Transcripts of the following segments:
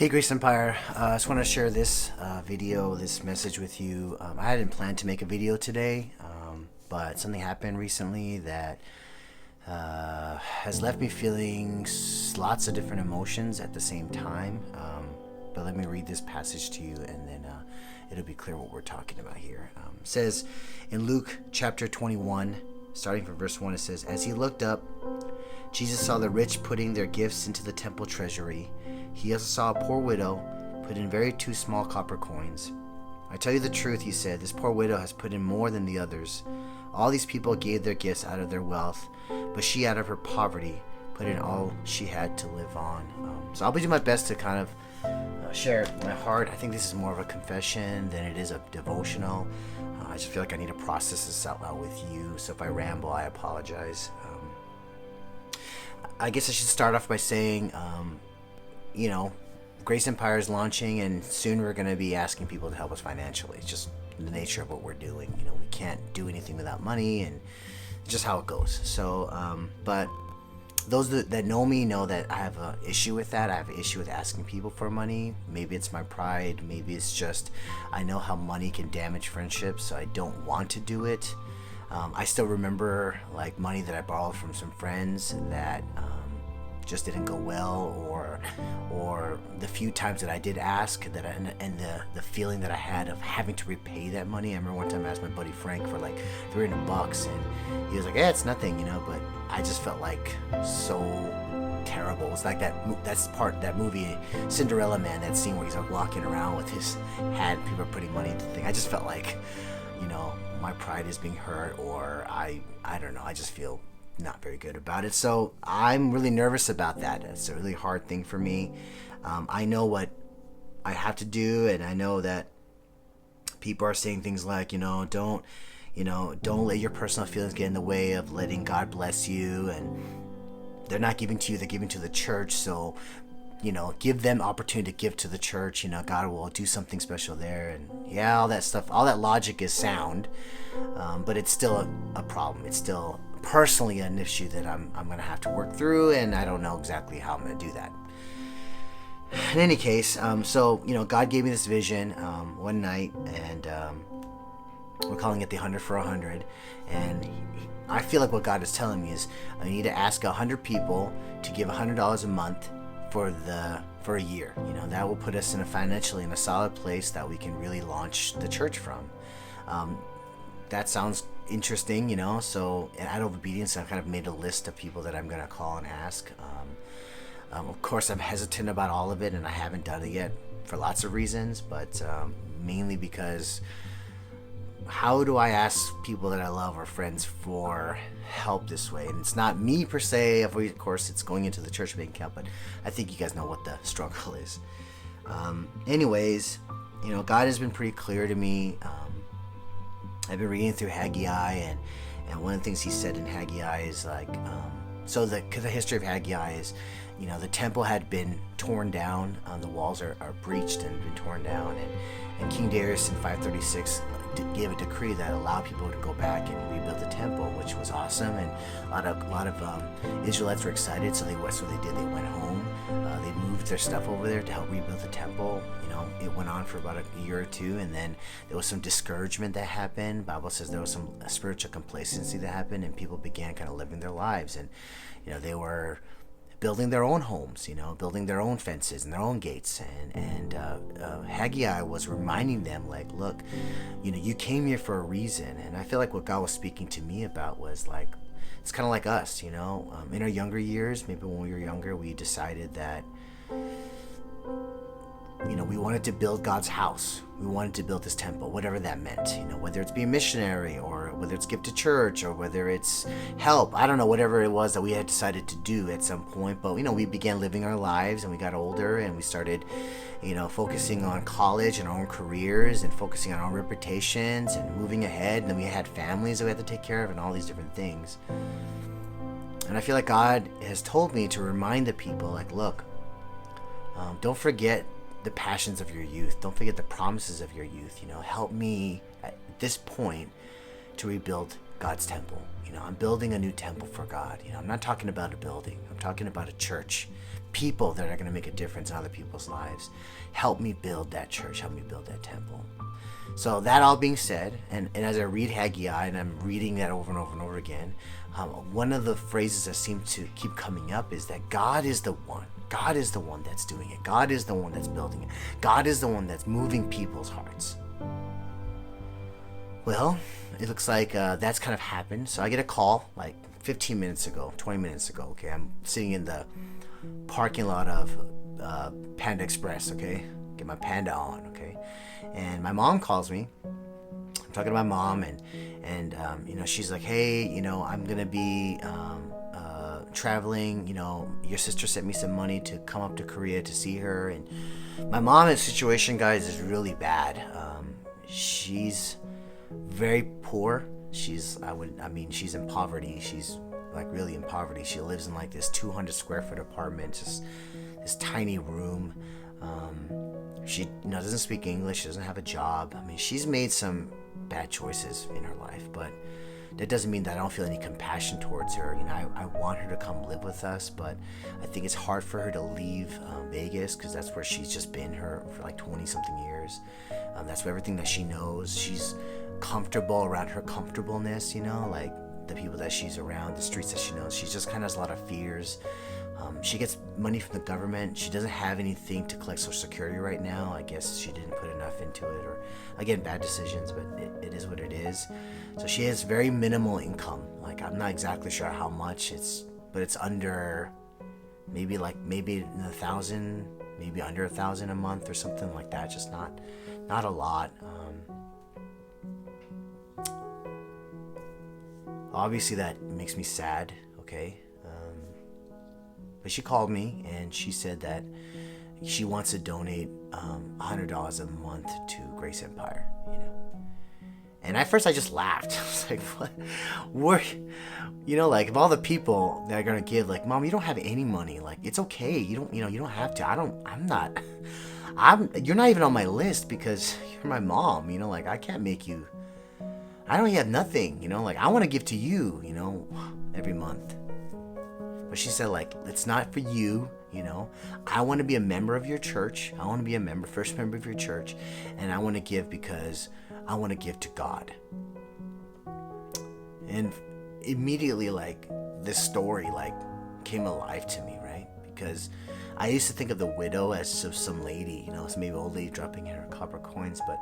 Hey Grace Empire, I just want to share this this message with you. I hadn't planned to make a video today, but something happened recently that has left me feeling lots of different emotions at the same time. But let me read this passage to you and then it'll be clear what we're talking about here. It says in Luke chapter 21, starting from verse 1, it says, "As he looked up, Jesus saw the rich putting their gifts into the temple treasury. He also saw a poor widow put in two small copper coins. 'I tell you the truth,' he said, 'this poor widow has put in more than the others. All these people gave their gifts out of their wealth, but she out of her poverty put in all she had to live on.'" So I'll be doing my best to kind of share my heart. I think this is more of a confession than it is a devotional. I just feel like I need to process this out loud with you. So if I ramble, I apologize. I guess I should start off by saying, Grace Empire is launching, and soon we're going to be asking people to help us financially. It's just the nature of what we're doing. We can't do anything without money, and it's just how it goes. So, but those that know me know that I have an issue with that. I have an issue with asking people for money. Maybe it's my pride. Maybe it's just I know how money can damage friendships, so I don't want to do it. I still remember money that I borrowed from some friends that just didn't go well, or the few times that I did ask and the feeling that I had of having to repay that money. I remember one time I asked my buddy Frank for $300, and he was like, "Yeah, it's nothing," but I just felt so terrible. It's like that movie Cinderella Man, that scene where he's walking around with his hat and people are putting money into the thing. I just felt my pride is being hurt, or I don't know, I just feel not very good about it. So I'm really nervous about that. It's a really hard thing for me. I know what I have to do, and I know that people are saying things like, don't let your personal feelings get in the way of letting God bless you, and they're not giving to you, they're giving to the church. So give them opportunity to give to the church. God will do something special there. And yeah, all that stuff, all that logic is sound, but it's still a problem. It's still personally an issue that I'm going to have to work through, and I don't know exactly how I'm going to do that. In any case, God gave me this vision one night, and we're calling it the 100 for 100. And I feel like what God is telling me is I need to ask 100 people to give $100 a month for a year. That will put us financially in a solid place that we can really launch the church from. That sounds interesting, so out of obedience, I've kind of made a list of people that I'm going to call and ask. Of course, I'm hesitant about all of it, and I haven't done it yet for lots of reasons, but mainly because how do I ask people that I love or friends for help this way? And it's not me per se. Of course, it's going into the church bank account, but I think you guys know what the struggle is. Anyways, God has been pretty clear to me. I've been reading through Haggai, and one of the things he said in Haggai is the history of Haggai is, the temple had been torn down, the walls are breached and been torn down, and King Darius in 536 gave a decree that allowed people to go back and rebuild the temple, which was awesome, and a lot of Israelites were excited, so they did. They went home, they moved their stuff over there to help rebuild the temple. It went on for about a year or two, and then there was some discouragement that happened. Bible says there was some spiritual complacency that happened, and people began kind of living their lives, and they were building their own homes, building their own fences and their own gates. And Haggai was reminding them, look, you came here for a reason. And I feel like what God was speaking to me about was it's kind of like us, in our younger years, maybe when we were younger, we decided that, we wanted to build God's house. We wanted to build this temple, whatever that meant, whether it's be a missionary, or whether it's give to church, or whether it's help, I don't know, whatever it was that we had decided to do at some point. But, we began living our lives, and we got older, and we started, focusing on college and our own careers, and focusing on our reputations and moving ahead. And then we had families that we had to take care of and all these different things. And I feel like God has told me to remind the people, look, don't forget the passions of your youth. Don't forget the promises of your youth. Help me at this point to rebuild God's temple. I'm building a new temple for God. I'm not talking about a building. I'm talking about a church. People that are going to make a difference in other people's lives. Help me build that church. Help me build that temple. So that all being said, and as I read Haggai, and I'm reading that over and over and over again, one of the phrases that seem to keep coming up is that God is the one. God is the one that's doing it. God is the one that's building it. God is the one that's moving people's hearts. Well, it looks like that's kind of happened. So I get a call like 15 minutes ago, 20 minutes ago. Okay, I'm sitting in the parking lot of Panda Express. Okay, get my Panda on. Okay, and my mom calls me. I'm talking to my mom, and she's like, hey, I'm gonna be traveling. Your sister sent me some money to come up to Korea to see her, and my mom's situation, guys, is really bad. She's very poor. She's in poverty. She's like really in poverty. She lives in like this 200 square foot apartment, just this tiny room. She doesn't speak English. She doesn't have a job. She's made some bad choices in her life, but that doesn't mean that I don't feel any compassion towards her. I want her to come live with us, but I think it's hard for her to leave Vegas, because that's where she's just been for like 20 something years. That's everything that she knows. She's comfortable around her comfortableness, like the people that she's around, the streets that she knows. She just kind of has a lot of fears. She gets money from the government. She doesn't have anything to collect Social Security right now. I guess she didn't put enough into it, or again, bad decisions, but it is what it is. So she has very minimal income. Like, I'm not exactly sure how much but it's under maybe in 1,000, maybe under 1,000 a month or something like that. Just not a lot. Obviously that makes me sad. Okay. But she called me and she said that she wants to donate $100 a month to Grace Empire, And at first I just laughed. I was like, what? Like, of all the people that are going to give, like, Mom, you don't have any money. Like, it's okay. You don't have to. You're not even on my list because you're my mom, like, I can't make you. I don't have nothing, like, I want to give to you, every month. But she said, like, it's not for you, I want to be a member of your church. I want to be first member of your church. And I want to give because I want to give to God. And immediately, like, this story, like, came alive to me, right? Because I used to think of the widow as some lady, some maybe old lady dropping in her copper coins. But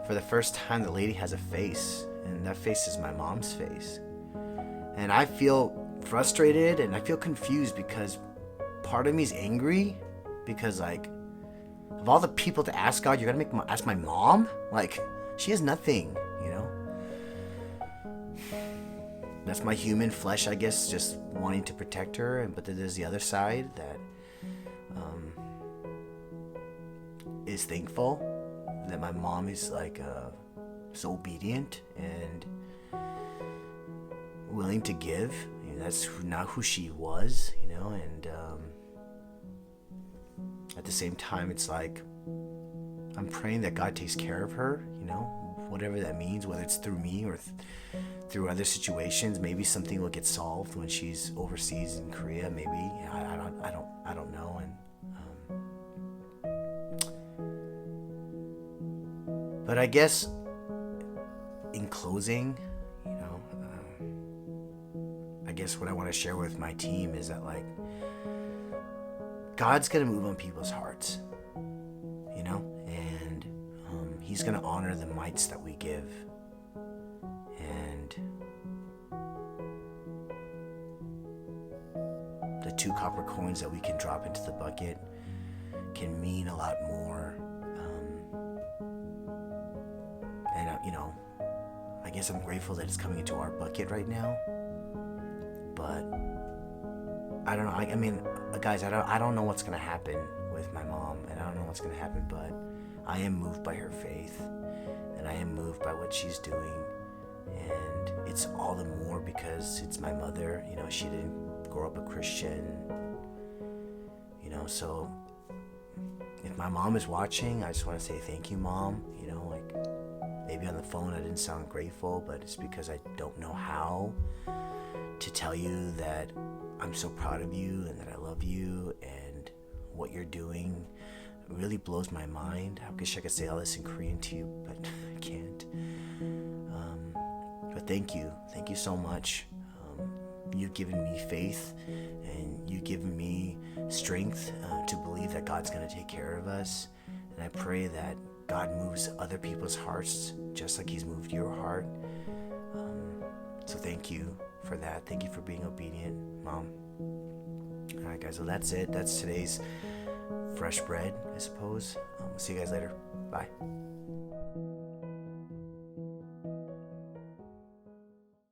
for the first time, the lady has a face. And that face is my mom's face. And I feel frustrated and I feel confused because part of me is angry because, like, of all the people to ask God, you're gonna ask my mom? Like, she has nothing, That's my human flesh, I guess, just wanting to protect her. But then there's the other side that is thankful that my mom is like so obedient and willing to give. That's not who she was, and at the same time, it's like I'm praying that God takes care of her, whatever that means, whether it's through me or through other situations. Maybe something will get solved when she's overseas in Korea. Maybe I don't know. But I guess in closing, I guess what I want to share with my team is that, like, God's going to move on people's hearts, and He's going to honor the mites that we give. And the 2 copper coins that we can drop into the bucket can mean a lot more. And, I guess I'm grateful that it's coming into our bucket right now. But I don't know. I mean, guys, I don't know what's going to happen with my mom, and I don't know what's going to happen, but I am moved by her faith, and I am moved by what she's doing, and it's all the more because it's my mother. She didn't grow up a Christian, so if my mom is watching, I just want to say thank you, Mom. maybe on the phone I didn't sound grateful, but it's because I don't know how to tell you that I'm so proud of you and that I love you, and what you're doing really blows my mind. I wish I could say all this in Korean to you, but I can't. But thank you so much. You've given me faith, and you've given me strength to believe that God's going to take care of us. And I pray that God moves other people's hearts just like He's moved your heart. So thank you for that. Thank you for being obedient, Mom. All right, guys. So that's it. That's today's fresh bread, I suppose. We'll see you guys later. Bye.